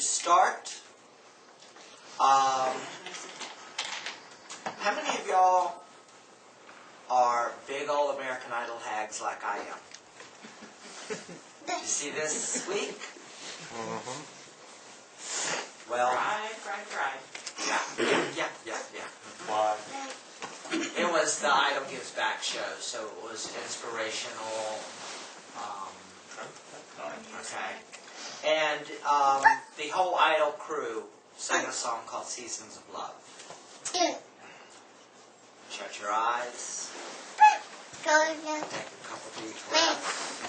start, how many of y'all are big old American Idol hags like I am? You see this week? Well, yeah. Why? It was the Idol Gives Back show, so it was inspirational. Okay. And the whole Idol crew sang a song called Seasons of Love. Shut your eyes. Take a couple deep breaths.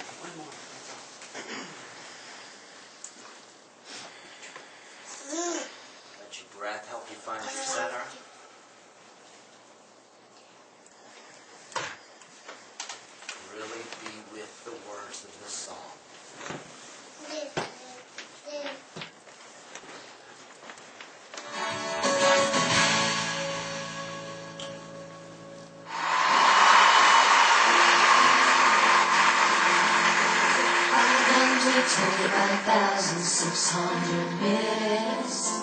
Let your breath help you find your center. Really be with the words of this song. minutes,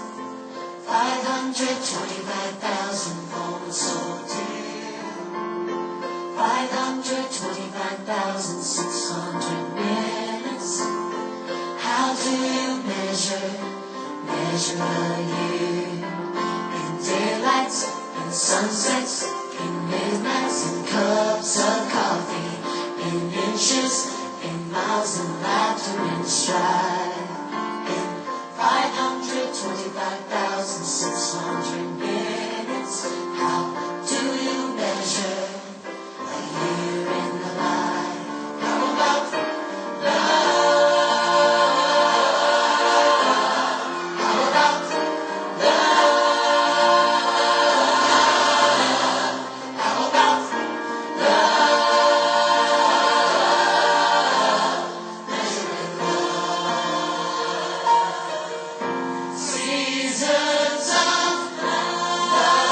525,000 fallen so dear, 525,600 minutes. How do you measure a year? In daylights, in sunsets, in midnights, in cups of coffee, in inches, in miles, in laughter, in strife. 525,600 minutes. How do you measure a year in the life? How about love? How about love? How about love? Measuring love. Seasons of love,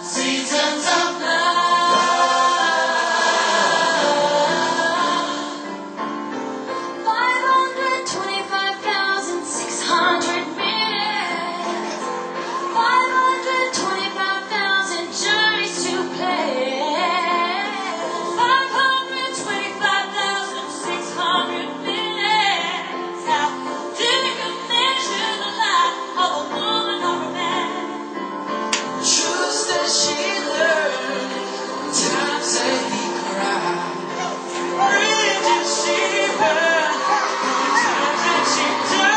seasons of love. 525,600 minutes, 525,000 journeys to play, 525,600 minutes. How do you measure the life of a woman or a man? Truths that she learned, times that he cried, bridges she burned, times that she died.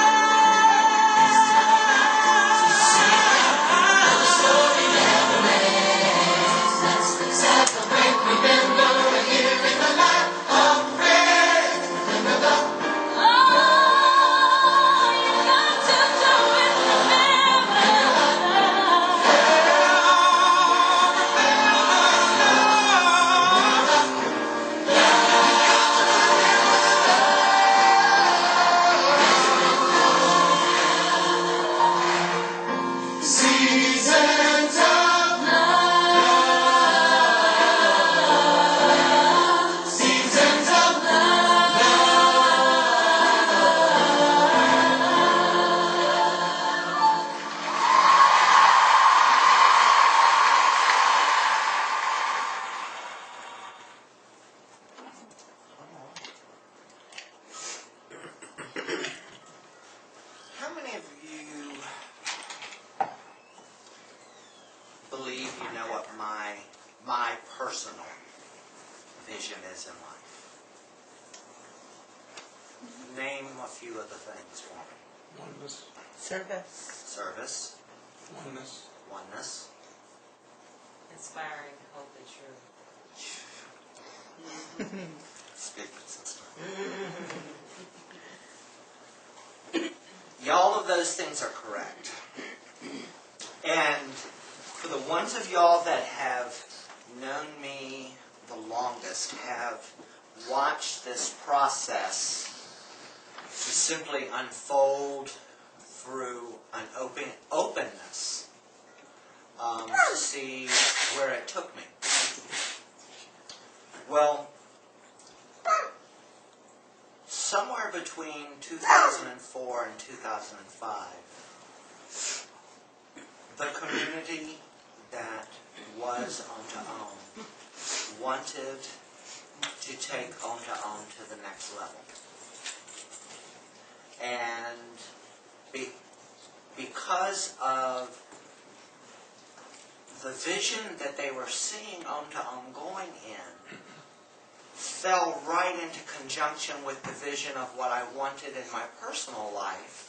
The story never ends. Let's celebrate, remember a year in the life of a friend. Remember. Oh, you got to do it, remember. Seasons of love, seasons of love. How many of you believe you know what my personal vision is in life? Name a few of the things for me. Oneness. Service, Oneness. oneness, Inspiring, hope, and true. speak for sister. Y'all of those things are correct. And for the ones of y'all that have known me the longest, have watched this process to simply unfold through an openness to see where it took me. somewhere between 2004 and 2005, the community that was Om2Om wanted to take Om2Om to the next level. And because of the vision that they were seeing Om2Om going in, fell right into conjunction with the vision of what I wanted in my personal life.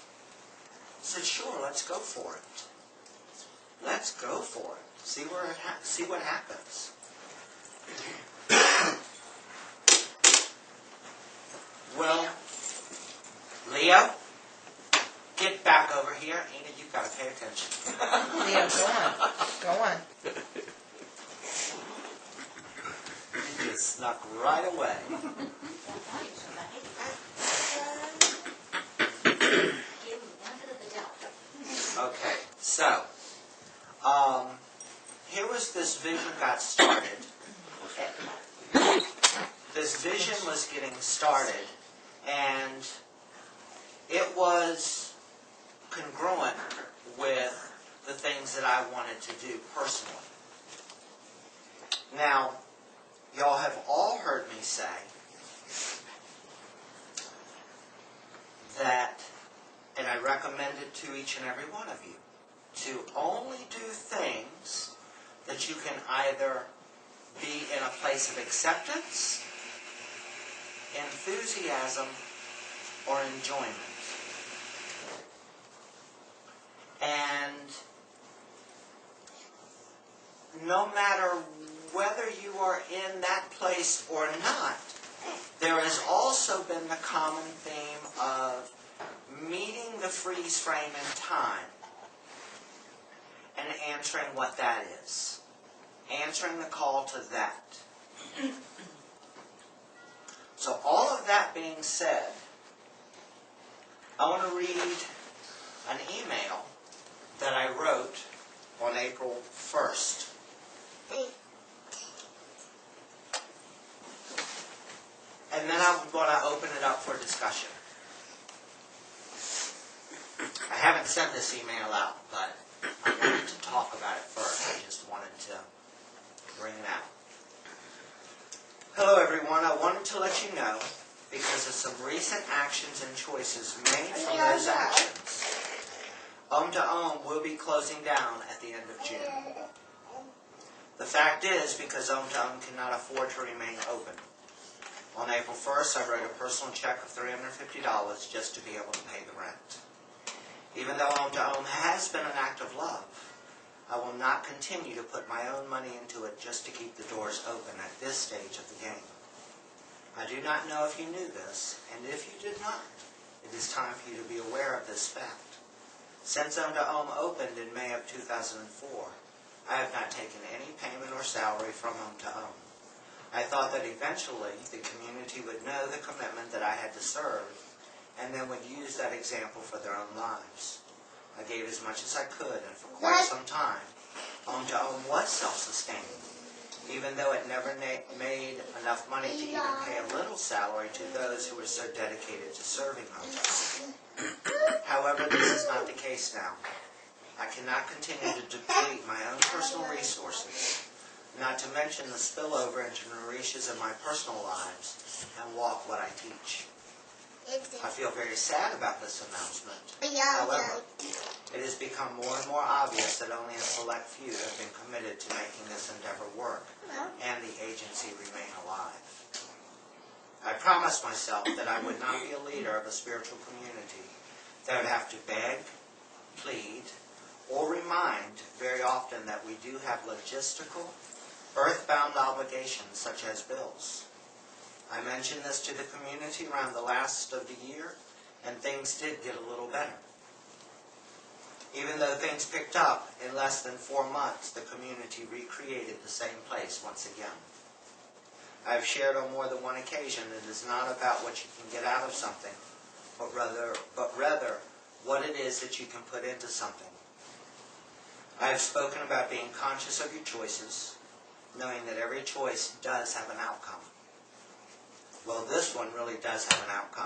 I said, sure, let's go for it. Let's go for it. See what happens. Well, Leo, get back over here. Enid, you've got to pay attention. Leo, go on. You just snuck right away. Okay, so, here was this vision got started. This vision was getting started, and it was congruent with the things that I wanted to do personally. Now, y'all have all heard me say that, and I recommend it to each and every one of you, to only do things that you can either be in a place of acceptance, enthusiasm, or enjoyment. And no matter whether you are in that place or not, there has also been the common theme of meeting the freeze frame in time and answering what that is. Answering the call to that. So all of that being said, I want to read an email that I wrote on April 1st. And then I'm going to open it up for discussion. I haven't sent this email out, but I wanted to talk about it first. I just wanted to bring it out. Hello everyone, I wanted to let you know, because of some recent actions and choices made from those actions, Om2Om will be closing down at the end of June. The fact is, because Om2Om cannot afford to remain open. On April 1st, I wrote a personal check of $350 just to be able to pay the rent. Even though Om2Om has been an act of love, I will not continue to put my own money into it just to keep the doors open at this stage of the game. I do not know if you knew this, and if you did not, it is time for you to be aware of this fact. Since Om2Om opened in May of 2004, I have not taken any payment or salary from Om2Om. I thought that eventually the community would know the commitment that I had to serve, and then would use that example for their own lives. I gave as much as I could, and for quite some time, Om2Om was self-sustaining, even though it never made enough money to even pay a little salary to those who were so dedicated to serving Om2Om. However, this is not the case now. I cannot continue to deplete my own personal resources, not to mention the spillover into Narisha's and my personal lives, and walk what I teach. I feel very sad about this announcement. However, it has become more and more obvious that only a select few have been committed to making this endeavor work and the agency remain alive. I promised myself that I would not be a leader of a spiritual community that would have to beg, plead, or remind very often that we do have logistical, earthbound obligations such as bills. I mentioned this to the community around the last of the year, and things did get a little better. Even though things picked up, in less than 4 months, the community recreated the same place once again. I have shared on more than one occasion it is not about what you can get out of something, but rather what it is that you can put into something. I have spoken about being conscious of your choices, knowing that every choice does have an outcome. Well, this one really does have an outcome.